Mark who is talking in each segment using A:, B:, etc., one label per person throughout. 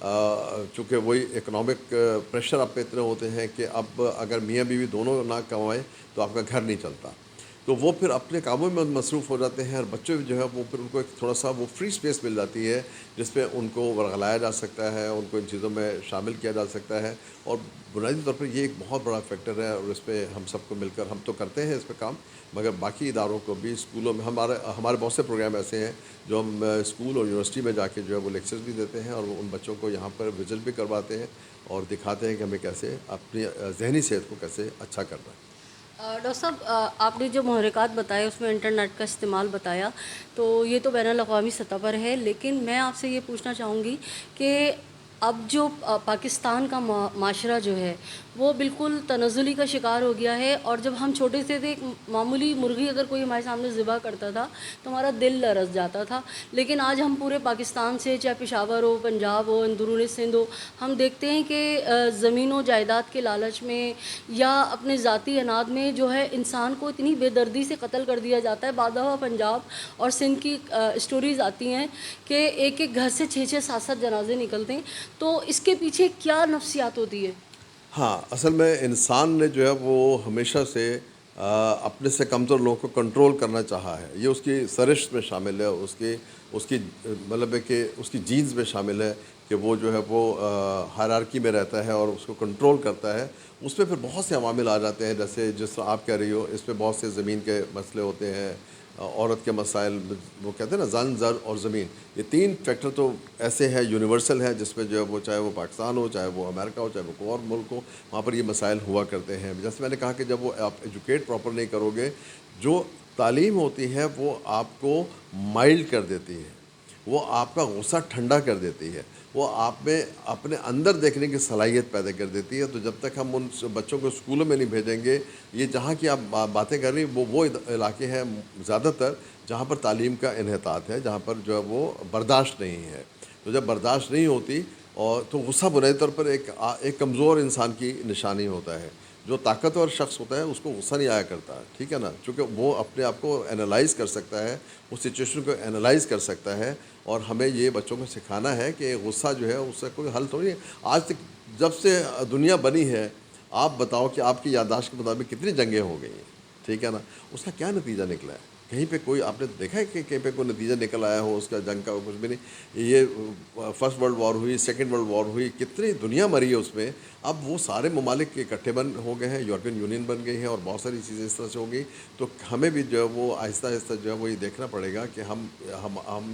A: چونکہ وہی economic pressure آپ پہ اتنے ہوتے ہیں کہ اب اگر میاں بیوی دونوں نہ کمائیں تو آپ کا گھر نہیں چلتا، تو وہ پھر اپنے کاموں میں مصروف ہو جاتے ہیں، اور بچے جو ہے وہ پھر ان کو ایک تھوڑا سا وہ فری اسپیس مل جاتی ہے جس پہ ان کو ورغلایا جا سکتا ہے، ان کو ان چیزوں میں شامل کیا جا سکتا ہے. اور بنیادی طور پر یہ ایک بہت بڑا فیکٹر ہے، اور اس پہ ہم سب کو مل کر ہم تو کرتے ہیں اس پہ کام، مگر باقی اداروں کو بھی، اسکولوں میں ہمارے بہت سے پروگرام ایسے ہیں جو ہم اسکول اور یونیورسٹی میں جا کے جو ہے وہ لیکچرز بھی دیتے ہیں، اور وہ ان بچوں کو یہاں پر وزٹ بھی کرواتے ہیں اور دکھاتے ہیں کہ ہمیں کیسے اپنی ذہنی صحت کو کیسے اچھا کرنا ہے.
B: ڈاکٹر صاحب، آپ نے جو محرکات بتائے اس میں انٹرنیٹ کا استعمال بتایا، تو یہ تو بین الاقوامی سطح پر ہے، لیکن میں آپ سے یہ پوچھنا چاہوں گی کہ اب جو پاکستان کا معاشرہ جو ہے وہ بالکل تنزلی کا شکار ہو گیا ہے، اور جب ہم چھوٹے سے تھے، ایک معمولی مرغی اگر کوئی ہمارے سامنے ذبح کرتا تھا تو ہمارا دل لرز جاتا تھا. لیکن آج ہم پورے پاکستان سے، چاہے پشاور ہو، پنجاب ہو، اندرون سندھ ہو، ہم دیکھتے ہیں کہ زمین و جائیداد کے لالچ میں یا اپنے ذاتی اناد میں جو ہے انسان کو اتنی بے دردی سے قتل کر دیا جاتا ہے. بعد دفعہ پنجاب اور سندھ کی اسٹوریز آتی ہیں کہ ایک ایک گھر سے 6 7 7 جنازے نکلتے ہیں. تو اس کے پیچھے کیا نفسیات ہوتی ہے؟
A: ہاں، اصل میں انسان نے جو ہے وہ ہمیشہ سے اپنے سے کمزور لوگوں کو کنٹرول کرنا چاہا ہے. یہ اس کی سرشت میں شامل ہے، اس کی مطلب ہے کہ اس کی جینز میں شامل ہے کہ وہ جو ہے وہ ہائرارکی میں رہتا ہے اور اس کو کنٹرول کرتا ہے. اس میں پھر بہت سے عوامل آ جاتے ہیں، جیسے جس طرح آپ کہہ رہی ہو، اس میں بہت سے زمین کے مسئلے ہوتے ہیں، عورت کے مسائل، وہ کہتے ہیں نا زن، زر اور زمین، یہ 3 فیکٹر تو ایسے ہیں، یونیورسل ہیں، جس میں جو ہے وہ چاہے وہ پاکستان ہو، چاہے وہ امریکہ ہو، چاہے وہ کوئی اور ملک ہو، وہاں پر یہ مسائل ہوا کرتے ہیں. جیسے میں نے کہا کہ جب وہ آپ ایجوکیٹ پراپر نہیں کرو گے، جو تعلیم ہوتی ہے وہ آپ کو مائلڈ کر دیتی ہے، وہ آپ کا غصہ ٹھنڈا کر دیتی ہے، وہ آپ میں اپنے اندر دیکھنے کی صلاحیت پیدا کر دیتی ہے. تو جب تک ہم ان بچوں کو اسکولوں میں نہیں بھیجیں گے، یہ جہاں کی آپ باتیں کر رہی ہیں وہ علاقے ہیں زیادہ تر جہاں پر تعلیم کا انحطاط ہے، جہاں پر جو ہے وہ برداشت نہیں ہے. تو جب برداشت نہیں ہوتی، اور تو غصہ بنیادی طور پر ایک کمزور انسان کی نشانی ہوتا ہے. جو طاقتور شخص ہوتا ہے اس کو غصہ نہیں آیا کرتا، ٹھیک ہے نا، چونکہ وہ اپنے آپ کو انالائز کر سکتا ہے، اس سچویشن کو انالائز کر سکتا ہے. اور ہمیں یہ بچوں کو سکھانا ہے کہ غصہ جو ہے اس سے کوئی حل تھوڑی ہے. آج تک جب سے دنیا بنی ہے، آپ بتاؤ کہ آپ کی یادداشت کے مطابق کتنی جنگیں ہو گئی ہیں، ٹھیک ہے نا، اس کا کیا نتیجہ نکلا ہے؟ کہیں پہ کوئی آپ نے دیکھا ہے کہ کہیں پہ کوئی نتیجہ نکل آیا ہو اس کا جنگ کا؟ کچھ بھی نہیں. یہ فرسٹ ورلڈ وار ہوئی، سیکنڈ ورلڈ وار ہوئی، کتنی دنیا مری ہے اس میں. اب وہ سارے ممالک اکٹھے ہو گئے ہیں، یورپین یونین بن گئی ہے، اور بہت ساری چیزیں اس طرح سے ہو گئی. تو ہمیں بھی جو ہے وہ آہستہ آہستہ جو ہے وہ یہ دیکھنا پڑے گا کہ ہم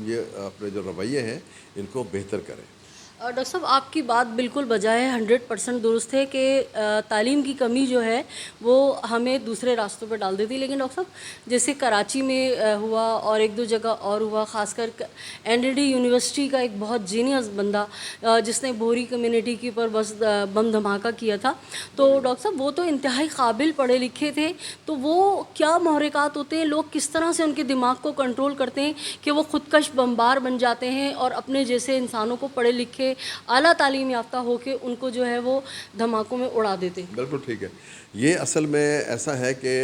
A: یہ اپنے جو رویے ہیں ان کو بہتر کریں.
B: ڈاکٹر صاحب، آپ کی بات بالکل بجائے 100% درست ہے کہ تعلیم کی کمی جو ہے وہ ہمیں دوسرے راستوں پہ ڈال دیتی ہے. لیکن ڈاکٹر صاحب، جیسے کراچی میں ہوا اور ایک دو جگہ اور ہوا، خاص کر NLD یونیورسٹی کا ایک بہت جینیس بندہ جس نے بوری کمیونٹی کے اوپر بس بم دھماکہ کیا تھا، تو ڈاکٹر صاحب وہ تو انتہائی قابل پڑھے لکھے تھے. تو وہ کیا محرکات ہوتے ہیں، لوگ کس طرح سے ان کے دماغ کو کنٹرول کرتے ہیں کہ وہ خودکش بمبار بن جاتے ہیں اور اپنے جیسے انسانوں کو پڑھے لکھے اعلیٰ تعلیم یافتہ ہو کے ان کو جو ہے وہ دھماکوں میں اڑا دیتے ہیں؟
A: بالکل ٹھیک ہے. یہ اصل میں ایسا ہے کہ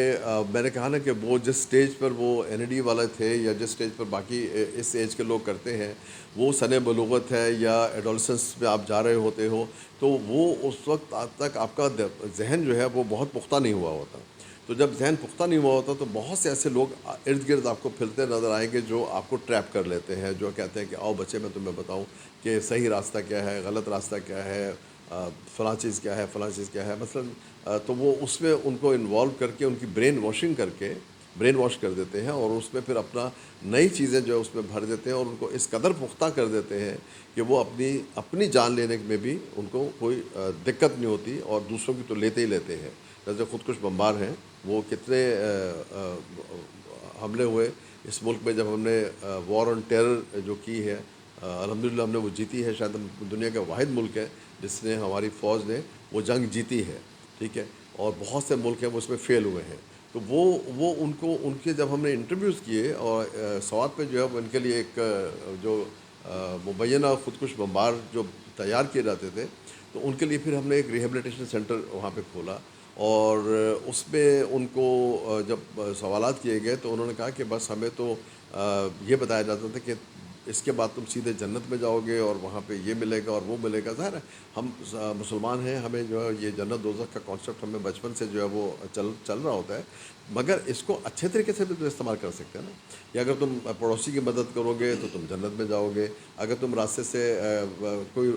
A: میں نے کہا نا کہ وہ جس سٹیج پر وہ NLD والے تھے، یا جس سٹیج پر باقی اس ایج کے لوگ کرتے ہیں، وہ سن بلوغت ہے یا ایڈولسنس میں آپ جا رہے ہوتے ہو، تو وہ اس وقت تک آپ کا ذہن جو ہے وہ بہت پختہ نہیں ہوا ہوتا. تو جب ذہن پختہ نہیں ہوا ہوتا تو بہت سے ایسے لوگ ارد گرد آپ کو پھرتے نظر آئیں گے جو آپ کو ٹریپ کر لیتے ہیں، جو کہتے ہیں کہ آؤ بچے میں تمہیں بتاؤں کہ صحیح راستہ کیا ہے، غلط راستہ کیا ہے، فلاں چیز کیا ہے، فلاں چیز کیا ہے مثلا. تو وہ اس میں ان کو انوالو کر کے ان کی برین واشنگ کر کے برین واش کر دیتے ہیں، اور اس میں پھر اپنا نئی چیزیں جو ہے اس میں بھر دیتے ہیں، اور ان کو اس قدر پختہ کر دیتے ہیں کہ وہ اپنی جان لینے میں بھی ان کو کوئی دقت نہیں ہوتی، اور دوسروں کی تو لیتے ہی لیتے ہیں. جیسے خودکش بمبار ہیں، وہ کتنے حملے ہوئے اس ملک میں. جب ہم نے وار آن ٹیرر جو کی ہے، الحمدللہ ہم نے وہ جیتی ہے. شاید ہم دنیا کا واحد ملک ہے جس نے، ہماری فوج نے وہ جنگ جیتی ہے، ٹھیک ہے. اور بہت سے ملک ہیں وہ اس میں فیل ہوئے ہیں. تو وہ ان کے جب ہم نے انٹرویوز کیے، اور سوات پہ جو ہے وہ ان کے لیے ایک جو مبینہ خودکش بمبار جو تیار کیے جاتے تھے، تو ان کے لیے پھر ہم نے ایک ریہیبلیٹیشن سینٹر وہاں پہ کھولا. اور اس میں ان کو جب سوالات کیے گئے تو انہوں نے کہا کہ بس ہمیں تو یہ بتایا جاتا تھا کہ اس کے بعد تم سیدھے جنت میں جاؤ گے اور وہاں پہ یہ ملے گا اور وہ ملے گا. ظاہر ہے ہم مسلمان ہیں, ہمیں جو ہے یہ جنت دوزخ کا کانسیپٹ ہمیں بچپن سے جو ہے وہ چل رہا ہوتا ہے, مگر اس کو اچھے طریقے سے بھی تو استعمال کر سکتے ہیں نا. یا اگر تم پڑوسی کی مدد کرو گے تو تم جنت میں جاؤ گے, اگر تم راستے سے کوئی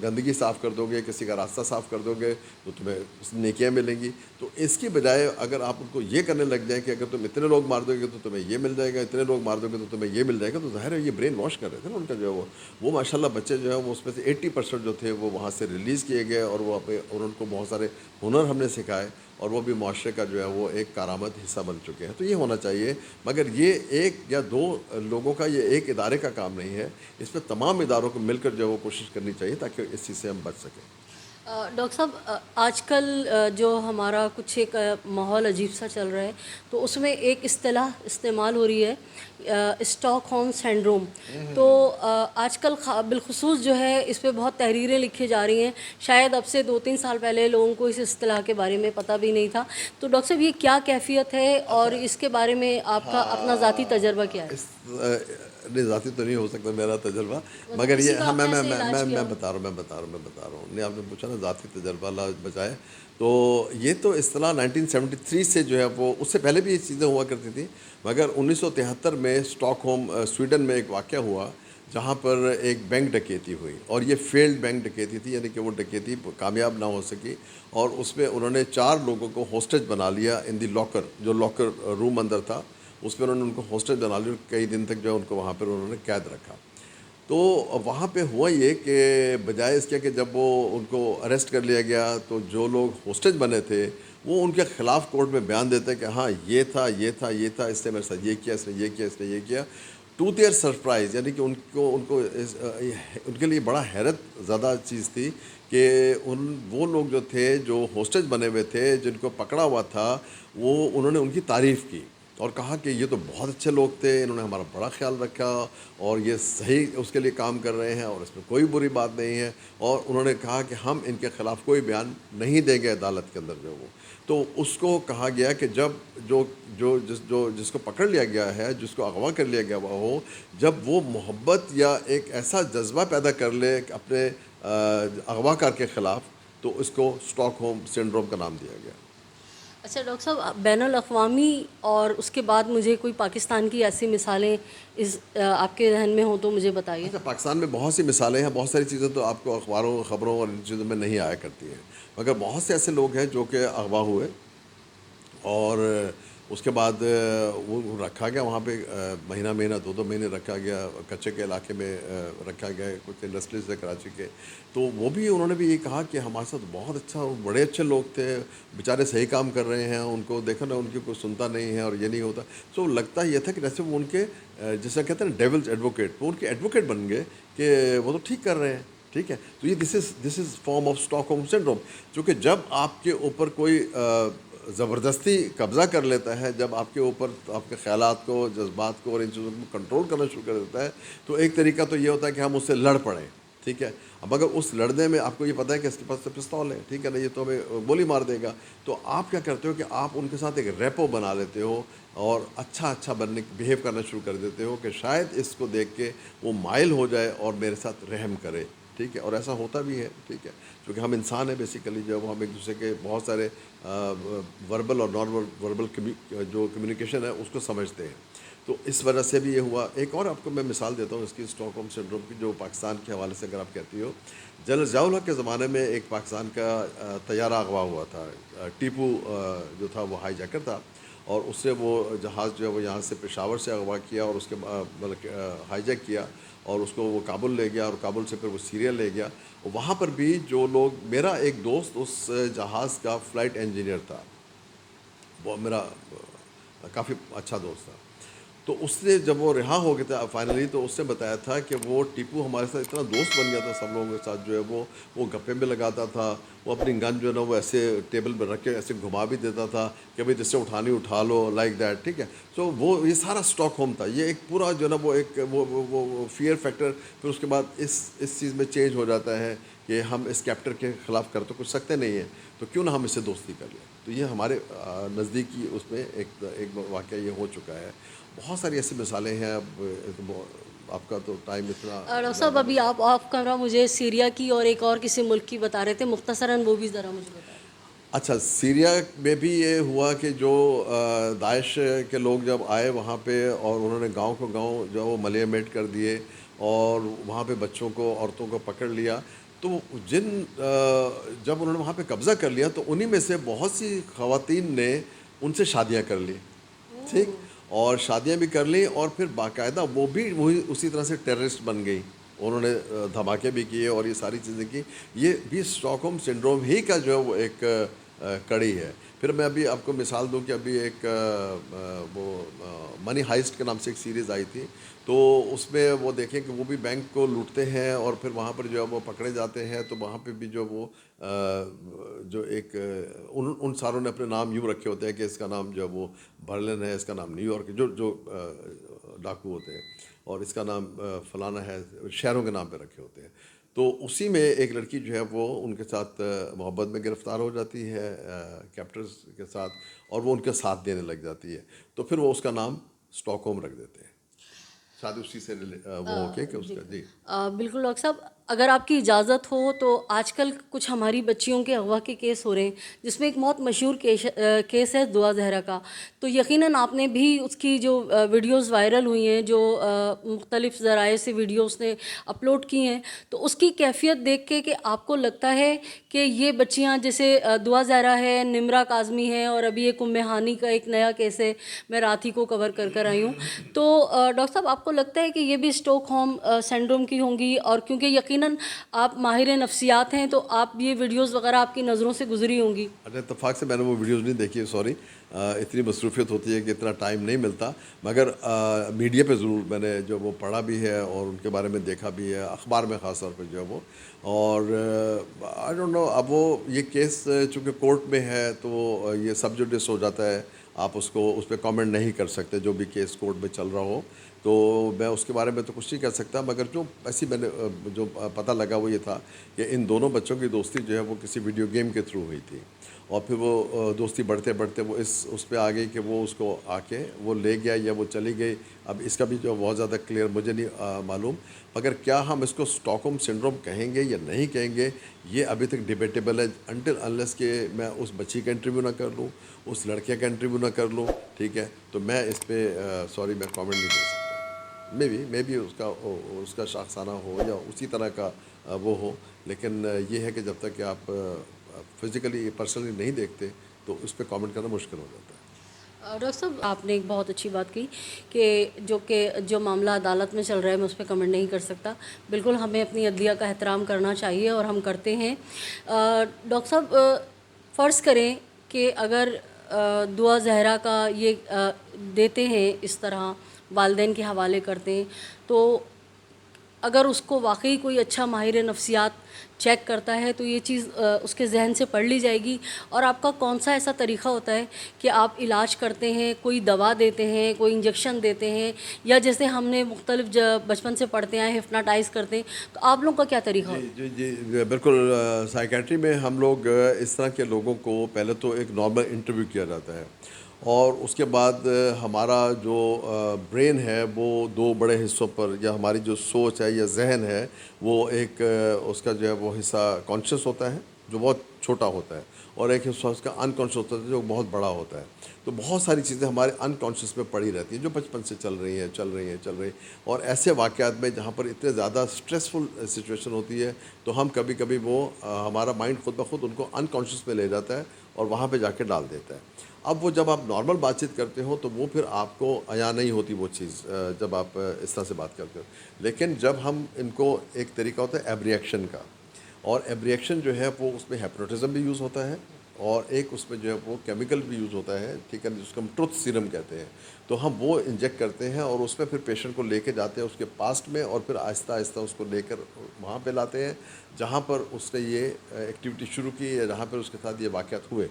A: گندگی صاف کر دو گے, کسی کا راستہ صاف کر دو گے تو تمہیں نیکیاں ملیں گی. تو اس کی بجائے اگر آپ ان کو یہ کرنے لگ جائیں کہ اگر تم اتنے لوگ مار دو گے تو تمہیں یہ مل جائے گا, اتنے لوگ مار دو گے تو تمہیں یہ مل جائے گا, تو ظاہر ہے یہ برین واش کر رہے تھے نا ان کا جو ہے وہ ماشاء اللہ بچے جو ہے وہ اس میں سے 80% جو تھے وہ وہاں سے ریلیز کیے گئے, اور وہ اور ان کو بہت سارے ہنر ہم نے سکھائے, اور وہ بھی معاشرے کا جو ہے وہ ایک کارآمد حصہ بن چکے ہیں. تو یہ ہونا چاہیے, مگر یہ ایک یا دو لوگوں کا, یہ ایک ادارے کا کام نہیں ہے, اس میں تمام اداروں کو مل کر جو ہے وہ کوشش کرنی چاہیے تاکہ اس چیز سے ہم بچ سکیں.
B: ڈاکٹر صاحب آج کل جو ہمارا کچھ ایک ماحول عجیب سا چل رہا ہے, تو اس میں ایک اصطلاح استعمال ہو رہی ہے اسٹاک ہوم سنڈروم. تو آج کل بالخصوص جو ہے اس پہ بہت تحریریں لکھی جا رہی ہیں. شاید اب سے 2-3 سال پہلے لوگوں کو اس اصطلاح کے بارے میں پتہ بھی نہیں تھا. تو ڈاکٹر صاحب یہ کیا کیفیت ہے اور اس کے بارے میں آپ کا اپنا ذاتی تجربہ کیا ہے؟
A: نہیں, ذاتی تو نہیں ہو سکتا میرا تجربہ, مگر یہ ہاں میں بتا رہا ہوں. نہیں, آپ نے پوچھا نا ذاتی تجربہ اللہ بچائے, تو یہ تو اصطلاح 1973 سے جو ہے وہ, اس سے پہلے بھی یہ چیزیں ہوا کرتی تھیں, مگر 1973 میں اسٹاک ہوم سویڈن میں ایک واقعہ ہوا جہاں پر ایک بینک ڈکیتی ہوئی, اور یہ فیلڈ بینک ڈکیتی تھی, یعنی کہ وہ ڈکیتی کامیاب نہ ہو سکی, اور اس میں انہوں نے 4 لوگوں کو ہوسٹیج بنا لیا ان دی لاکر, جو لاکر روم اندر تھا اس میں انہوں نے ان کو ہوسٹیج بنا لیا, کئی دن تک جو ہے ان کو وہاں پر انہوں نے قید رکھا. تو وہاں پہ ہوا یہ کہ بجائے اس کے کہ جب وہ ان کو اریسٹ کر لیا گیا, تو جو لوگ ہوسٹیج بنے تھے وہ ان کے خلاف کورٹ میں بیان دیتے کہ ہاں یہ تھا, اس نے میرے ساتھ یہ کیا, اس نے یہ کیا. ٹو دیئر سرپرائز, یعنی کہ ان کے لیے بڑا حیرت زدہ چیز تھی کہ وہ لوگ جو تھے جو ہوسٹیج بنے ہوئے تھے, جن کو پکڑا ہوا تھا, انہوں نے ان کی تعریف کی اور کہا کہ یہ تو بہت اچھے لوگ تھے, انہوں نے ہمارا بڑا خیال رکھا, اور یہ صحیح اس کے لیے کام کر رہے ہیں, اور اس میں کوئی بری بات نہیں ہے. اور انہوں نے کہا کہ ہم ان کے خلاف کوئی بیان نہیں دیں گے عدالت کے اندر جو وہ. تو اس کو کہا گیا کہ جب جس کو پکڑ لیا گیا ہے, جس کو اغوا کر لیا گیا ہو, جب وہ محبت یا ایک ایسا جذبہ پیدا کر لے اپنے اغوا کار کے خلاف, تو اس کو اسٹاک ہوم سنڈروم کا نام دیا گیا.
B: اچھا ڈاکٹر صاحب, بین الاقوامی اور اس کے بعد مجھے کوئی پاکستان کی ایسی مثالیں آپ کے ذہن میں ہوں تو مجھے بتائیے.
A: اچھا, پاکستان میں بہت سی مثالیں ہیں, بہت ساری چیزیں تو آپ کو اخباروں خبروں اور ان چیزوں میں نہیں آیا کرتی ہیں, مگر بہت سے ایسے لوگ ہیں جو کہ اغوا ہوئے اور اس کے بعد وہ رکھا گیا وہاں پہ, مہینہ 2 مہینے رکھا گیا, کچے کے علاقے میں رکھا گیا, کچھ انڈسٹریز ہے کراچی کے. تو وہ بھی انہوں نے بھی یہ کہا کہ ہمارے ساتھ بہت اچھا, بڑے اچھے لوگ تھے, بیچارے صحیح کام کر رہے ہیں, ان کو دیکھو نا ان کی کوئی سنتا نہیں ہے اور یہ نہیں ہوتا. تو لگتا یہ تھا کہ جیسے وہ ان کے جیسے کہتے ہیں نا ڈیولز ایڈوکیٹ, وہ ان کے ایڈوکیٹ بن گئے کہ وہ تو ٹھیک کر رہے ہیں. ٹھیک ہے, تو یہ this is form of Stockholm syndrome, کیونکہ جب آپ کے اوپر کوئی زبردستی قبضہ کر لیتا ہے, جب آپ کے اوپر آپ کے خیالات کو, جذبات کو اور ان چیزوں کو کنٹرول کرنا شروع کر دیتا ہے, تو ایک طریقہ تو یہ ہوتا ہے کہ ہم اس سے لڑ پڑیں. ٹھیک ہے, اب اگر اس لڑنے میں آپ کو یہ پتہ ہے کہ اس کے پاس پستول ہے, ٹھیک ہے نا, یہ تو ہمیں گولی مار دے گا, تو آپ کیا کرتے ہو کہ آپ ان کے ساتھ ایک ریپو بنا لیتے ہو اور اچھا بہیو کرنا شروع کر دیتے ہو کہ شاید اس کو دیکھ کے وہ مائل ہو جائے اور میرے ساتھ رحم کرے. ٹھیک ہے, اور ایسا ہوتا بھی ہے. ٹھیک ہے, کیونکہ ہم انسان ہیں بیسیکلی, جو ہم ایک دوسرے کے بہت سارے وربل اور نان وربل جو کمیونیکیشن ہے اس کو سمجھتے ہیں. تو اس وجہ سے بھی یہ ہوا. ایک اور آپ کو میں مثال دیتا ہوں اس کی, اسٹاک ہوم سنڈروم کی, جو پاکستان کے حوالے سے اگر آپ کہتی ہو. جنرل ضیاء الحق کے زمانے میں ایک پاکستان کا طیارہ اغوا ہوا تھا. ٹیپو جو تھا وہ ہائی جیکر تھا, اور اس سے وہ جہاز جو ہے وہ یہاں سے پشاور سے اغوا کیا, اور اس کے مطلب ہائی جیک کیا, اور اس کو وہ کابل لے گیا, اور کابل سے پھر وہ سیریا لے گیا. وہاں پر بھی جو لوگ, میرا ایک دوست اس جہاز کا فلائٹ انجینئر تھا, وہ میرا کافی اچھا دوست تھا. تو اس نے جب وہ رہا ہو گیا تھا فائنلی, تو اس نے بتایا تھا کہ وہ ٹیپو ہمارے ساتھ اتنا دوست بن گیا تھا, سب لوگوں کے ساتھ جو ہے وہ گپے میں لگاتا تھا, وہ اپنی گن جو ہے نا وہ ایسے ٹیبل پہ رکھ کے ایسے گھما بھی دیتا تھا کہ بھائی جس سے اٹھانی اٹھا لو, لائک دیٹ. ٹھیک ہے, تو وہ یہ سارا اسٹاک ہوم تھا. یہ ایک پورا جو ہے نا وہ ایک وہ فیئر فیکٹر, پھر اس کے بعد اس چیز میں چینج ہو جاتا ہے کہ ہم اس کیپٹر کے خلاف کر تو کچھ سکتے نہیں ہیں, تو کیوں نہ ہم اس سے دوستی کر لیں. تو یہ ہمارے نزدیکی اس میں ایک واقعہ یہ ہو چکا ہے. بہت ساری ایسی مثالیں ہیں. اب آپ کا تو ٹائم اتنا
B: ڈاکٹر صاحب ابھی آپ آف کیمرہ مجھے سیریا کی اور ایک اور کسی ملک کی بتا رہے تھے، مختصراً وہ بھی ذرا مجھے بتائیں۔
A: اچھا، سیریا میں بھی یہ ہوا کہ جو داعش کے لوگ جب آئے وہاں پہ اور انہوں نے گاؤں کو گاؤں جو وہ ملیمیٹ کر دیے اور وہاں پہ بچوں کو عورتوں کو پکڑ لیا، تو جب انہوں نے وہاں پہ قبضہ کر لیا تو انہی میں سے بہت سی خواتین نے ان سے شادیاں کر لی، ٹھیک، اور شادیاں بھی کر لیں اور پھر باقاعدہ وہ بھی وہی اسی طرح سے ٹیررسٹ بن گئی، انہوں نے دھماکے بھی کیے اور یہ ساری چیزیں کی۔ یہ بھی اسٹاک ہوم سنڈروم ہی کا جو ہے وہ ایک کڑی ہے۔ پھر میں ابھی آپ کو مثال دوں کہ ابھی ایک وہ منی ہائسٹ کے نام سے ایک سیریز آئی تھی، تو اس میں وہ دیکھیں کہ وہ بھی بینک کو لوٹتے ہیں اور پھر وہاں پر جو ہے وہ پکڑے جاتے ہیں، تو وہاں پہ بھی جو وہ جو ایک ان ساروں نے اپنے نام یوں رکھے ہوتے ہیں کہ اس کا نام جو ہے وہ برلن ہے، اس کا نام نیو یارک ہے، جو ڈاکو ہوتے ہیں، اور اس کا نام فلانا ہے، شہروں کے نام پہ رکھے ہوتے ہیں۔ تو اسی میں ایک لڑکی جو ہے وہ ان کے ساتھ محبت میں گرفتار ہو جاتی ہے کیپٹرز کے ساتھ، اور وہ ان کے ساتھ دینے لگ جاتی ہے، تو پھر وہ اس کا نام اسٹاک ہوم رکھ دیتے ہیں، شاید اسی سے وہ ہو کے کہ اس کا جی۔
B: بالکل ڈاکٹر صاحب، اگر آپ کی اجازت ہو تو آج کل کچھ ہماری بچیوں کے اغوا کے کیس ہو رہے ہیں، جس میں ایک بہت مشہور کیس ہے دعا زہرا کا، تو یقیناً آپ نے بھی اس کی جو ویڈیوز وائرل ہوئی ہیں، جو مختلف ذرائع سے ویڈیوز نے اپلوڈ کی ہیں، تو اس کی کیفیت دیکھ کے کہ آپ کو لگتا ہے کہ یہ بچیاں جیسے دعا زہرا ہے، نمرہ کاظمی ہے، اور ابھی ایک ام ہانی کا ایک نیا کیس ہے، میں رات ہی کو کور کر آئی ہوں، تو ڈاکٹر صاحب آپ کو لگتا ہے کہ یہ بھی اسٹاک ہوم سنڈروم کی ہوں گی؟ اور کیونکہ یقیناً آپ ماہر نفسیات ہیں تو آپ یہ ویڈیوز وغیرہ آپ کی نظروں سے گزری ہوں گی۔
A: اچھا، اتفاق سے میں نے وہ ویڈیوز نہیں دیکھی، سوری، اتنی مصروفیت ہوتی ہے کہ اتنا ٹائم نہیں ملتا، مگر میڈیا پہ ضرور میں نے جو وہ پڑھا بھی ہے اور ان کے بارے میں دیکھا بھی ہے، اخبار میں خاص طور پہ جو ہے وہ، اور آئی ڈونٹ نو، اب وہ یہ کیس چونکہ کورٹ میں ہے تو یہ سب جوڈس ہو جاتا ہے، آپ اس پہ کامنٹ نہیں کر سکتے، جو بھی کیس کورٹ میں چل رہا ہو، تو میں اس کے بارے میں تو کچھ نہیں کہہ سکتا، مگر جو ایسی میں نے جو پتہ لگا وہ یہ تھا کہ ان دونوں بچوں کی دوستی جو ہے وہ کسی ویڈیو گیم کے تھرو ہوئی تھی، اور پھر وہ دوستی بڑھتے بڑھتے وہ اس پہ آ گئی کہ وہ اس کو آ کے وہ لے گیا یا وہ چلی گئی، اب اس کا بھی جو بہت زیادہ کلیئر مجھے نہیں معلوم، مگر کیا ہم اس کو اسٹاک ہوم سنڈروم کہیں گے یا نہیں کہیں گے یہ ابھی تک ڈیبیٹیبل ہے، انٹل انلیس کہ میں اس بچی کا انٹرویو نہ کر لوں، اس لڑکے کا انٹرویو نہ کر لوں، ٹھیک ہے، تو میں اس پہ سوری میں کامنٹ نہیں دے سکتا، مے بی اس کا شاخسانہ ہو یا اسی طرح کا وہ ہو، لیکن یہ ہے کہ جب تک کہ آپ فزیکلی پرسنلی نہیں دیکھتے تو اس پہ کامنٹ کرنا مشکل ہو جاتا ہے۔
B: ڈاکٹر صاحب آپ نے ایک بہت اچھی بات کی کہ جو معاملہ عدالت میں چل رہا ہے میں اس پہ کمنٹ نہیں کر سکتا، بالکل ہمیں اپنی عدلیہ کا احترام کرنا چاہیے اور ہم کرتے ہیں۔ ڈاکٹر صاحب فرض کریں کہ اگر دعا زہرا کا یہ دیتے ہیں اس طرح والدین کے حوالے کرتے ہیں، تو اگر اس کو واقعی کوئی اچھا ماہر نفسیات چیک کرتا ہے تو یہ چیز اس کے ذہن سے پڑھ لی جائے گی، اور آپ کا کون سا ایسا طریقہ ہوتا ہے کہ آپ علاج کرتے ہیں، کوئی دوا دیتے ہیں، کوئی انجیکشن دیتے ہیں، یا جیسے ہم نے مختلف بچپن سے پڑھتے ہیں ہپناٹائز کرتے ہیں، تو آپ لوگوں کا کیا طریقہ ہوتا ہے؟
A: جی بالکل، سائیکیٹری میں ہم لوگ اس طرح کے لوگوں کو پہلے تو ایک نارمل انٹرویو کیا جاتا ہے، اور اس کے بعد ہمارا جو برین ہے وہ دو بڑے حصوں پر، یا ہماری جو سوچ ہے یا ذہن ہے وہ ایک اس کا جو ہے وہ حصہ کانشیس ہوتا ہے جو بہت چھوٹا ہوتا ہے، اور ایک حصہ اس کا انکانشیس ہوتا ہے جو بہت بڑا ہوتا ہے، تو بہت ساری چیزیں ہمارے انکانشیس میں پڑی رہتی ہیں جو بچپن سے چل رہی ہیں، اور ایسے واقعات میں جہاں پر اتنے زیادہ سٹریسفل سچویشن ہوتی ہے تو ہم کبھی کبھی وہ ہمارا مائنڈ خود بخود ان کو انکانشیس میں لے جاتا ہے اور وہاں پہ جا کے ڈال دیتا ہے۔ اب وہ جب آپ نارمل بات چیت کرتے ہو تو وہ پھر آپ کو عیاں نہیں ہوتی وہ چیز جب آپ اس طرح سے بات کرتے ہو، لیکن جب ہم ان کو ایک طریقہ ہوتا ہے ایبریکشن کا، اور ایبریکشن جو ہے وہ اس میں ہیپنوٹزم بھی یوز ہوتا ہے، اور ایک اس میں جو ہے وہ کیمیکل بھی یوز ہوتا ہے، ٹھیک ہے، جس کو ہم ٹروتھ سیرم کہتے ہیں، تو ہم وہ انجیکٹ کرتے ہیں اور اس میں پھر پیشنٹ کو لے کے جاتے ہیں اس کے پاسٹ میں، اور پھر آہستہ آہستہ اس کو لے کر وہاں پہ لاتے ہیں جہاں پر اس نے یہ ایکٹیویٹی شروع کی یا جہاں پر اس کے ساتھ یہ واقعات ہوئے،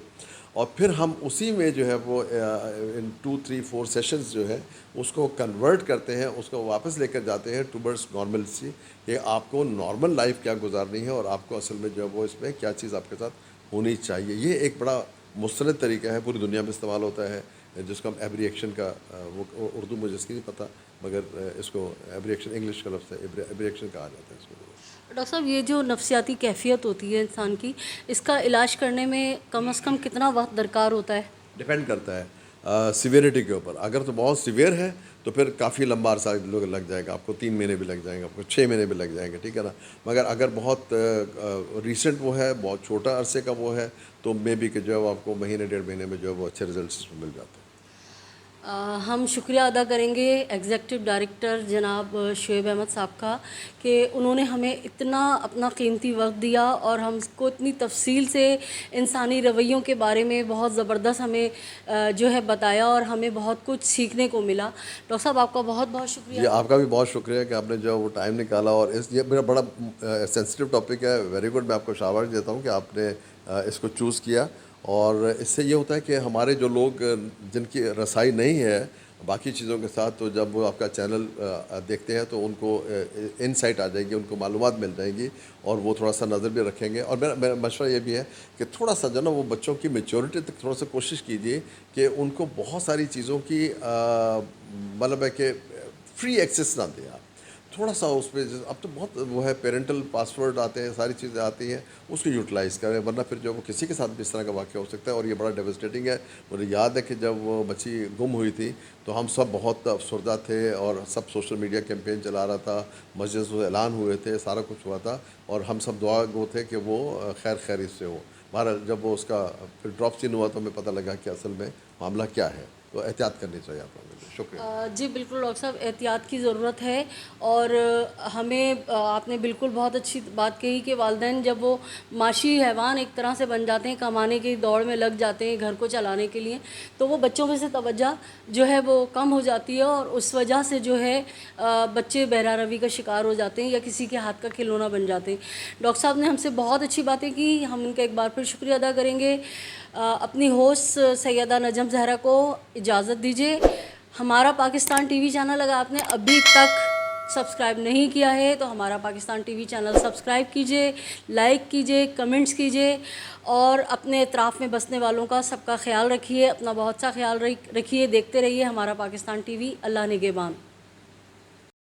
A: اور پھر ہم اسی میں جو ہے وہ ان 2 3 4 سیشنز جو ہے اس کو کنورٹ کرتے ہیں، اس کو واپس لے کر جاتے ہیں ٹوورڈز نارملسی، کہ آپ کو نارمل لائف کیا گزارنی ہے اور آپ کو اصل میں جو ہے وہ اس میں کیا چیز آپ کے ساتھ ہونی چاہیے۔ یہ ایک بڑا مستند طریقہ ہے، پوری دنیا میں استعمال ہوتا ہے، جس کو ہم ایبریکشن کا وہ اردو مجھے اس کی نہیں پتہ، مگر اس کو ایبریکشن انگلش کا لفظ ہے، ایبریکشن کہا جاتا ہے اس کو.
B: ڈاکٹر صاحب یہ جو نفسیاتی کیفیت ہوتی ہے انسان کی، اس کا علاج کرنے میں کم از کم کتنا وقت درکار ہوتا ہے؟
A: ڈپینڈ کرتا ہے سیویرٹی کے اوپر. اگر تو بہت سیویئر ہے تو پھر کافی لمبا عرصہ لگ جائے گا، آپ کو 3 مہینے بھی لگ جائیں گے، آپ کو 6 مہینے بھی لگ جائیں گے، ٹھیک ہے نا. مگر اگر بہت ریسنٹ وہ ہے، بہت چھوٹا عرصے کا وہ ہے، تو مے بی کہ جو ہے آپ کو مہینے 1.5 مہینے میں جو ہے وہ اچھے ریزلٹس مل جاتے ہیں.
B: ہم شکریہ ادا کریں گے ایگزیکٹو ڈائریکٹر جناب شعیب احمد صاحب کا کہ انہوں نے ہمیں اتنا اپنا قیمتی وقت دیا اور ہم کو اتنی تفصیل سے انسانی رویوں کے بارے میں بہت زبردست ہمیں جو ہے بتایا، اور ہمیں بہت کچھ سیکھنے کو ملا. ڈاکٹر صاحب آپ کا بہت بہت شکریہ.
A: جی آپ کا بھی بہت شکریہ کہ آپ نے جو وہ ٹائم نکالا، اور یہ میرا بڑا سینسٹیو ٹاپک ہے. ویری گڈ، میں آپ کو شاباش دیتا ہوں کہ آپ نے اس کو چوز کیا. اور اس سے یہ ہوتا ہے کہ ہمارے جو لوگ جن کی رسائی نہیں ہے باقی چیزوں کے ساتھ، تو جب وہ آپ کا چینل دیکھتے ہیں تو ان کو انسائٹ آ جائے گی، ان کو معلومات مل جائیں گی، اور وہ تھوڑا سا نظر بھی رکھیں گے. اور میرا مشورہ یہ بھی ہے کہ تھوڑا سا جو نا وہ بچوں کی میچورٹی تک تھوڑا سا کوشش کیجیے کہ ان کو بہت ساری چیزوں کی مطلب ہے کہ فری ایکسیس نہ دیں. آپ تھوڑا سا اس پہ، اب تو بہت وہ ہے پیرنٹل پاسورڈ آتے ہیں، ساری چیزیں آتی ہیں، اس کو یوٹیلائز کریں، ورنہ پھر جو وہ کسی کے ساتھ بھی اس طرح کا واقعہ ہو سکتا ہے. اور یہ بڑا ڈیوسٹیٹنگ ہے. مجھے یاد ہے کہ جب وہ بچی گم ہوئی تھی تو ہم سب بہت افسردہ تھے، اور سب سوشل میڈیا کیمپین چلا رہا تھا، مسجد سے اعلان ہوئے تھے، سارا کچھ ہوا تھا، اور ہم سب دعا گو تھے کہ وہ خیر خیریت سے ہو. بہرحال جب وہ اس کا پھر ڈراپ سین ہوا تو ہمیں پتہ لگا کہ اصل میں معاملہ کیا ہے. تو احتیاط کرنی چاہیے آپ لوگوں کو. شکریہ.
B: جی بالکل ڈاکٹر صاحب، احتیاط کی ضرورت ہے. اور ہمیں آپ نے بالکل بہت اچھی بات کہی کہ والدین جب وہ معاشی حیوان ایک طرح سے بن جاتے ہیں، کمانے کی دوڑ میں لگ جاتے ہیں گھر کو چلانے کے لیے، تو وہ بچوں میں سے توجہ جو ہے وہ کم ہو جاتی ہے، اور اس وجہ سے جو ہے بچے بہرہ روی کا شکار ہو جاتے ہیں یا کسی کے ہاتھ کا کھلونا بن جاتے ہیں. ڈاکٹر صاحب نے ہم سے بہت اچھی باتیں کی، ہم ان کا ایک بار پھر شکریہ ادا کریں گے. اپنی ہوسٹ سیدہ نجم زہرا کو اجازت دیجیے. ہمارا پاکستان ٹی وی چینل اگر آپ نے ابھی تک سبسکرائب نہیں کیا ہے تو ہمارا Pakistan T V channel subscribe کیجیے، لائک کیجیے، کمنٹس کیجیے، اور اپنے اطراف میں بسنے والوں کا سب کا خیال رکھیے، اپنا بہت سا خیال رکھیے. دیکھتے رہیے ہمارا پاکستان ٹی وی. اللہ نگہبان.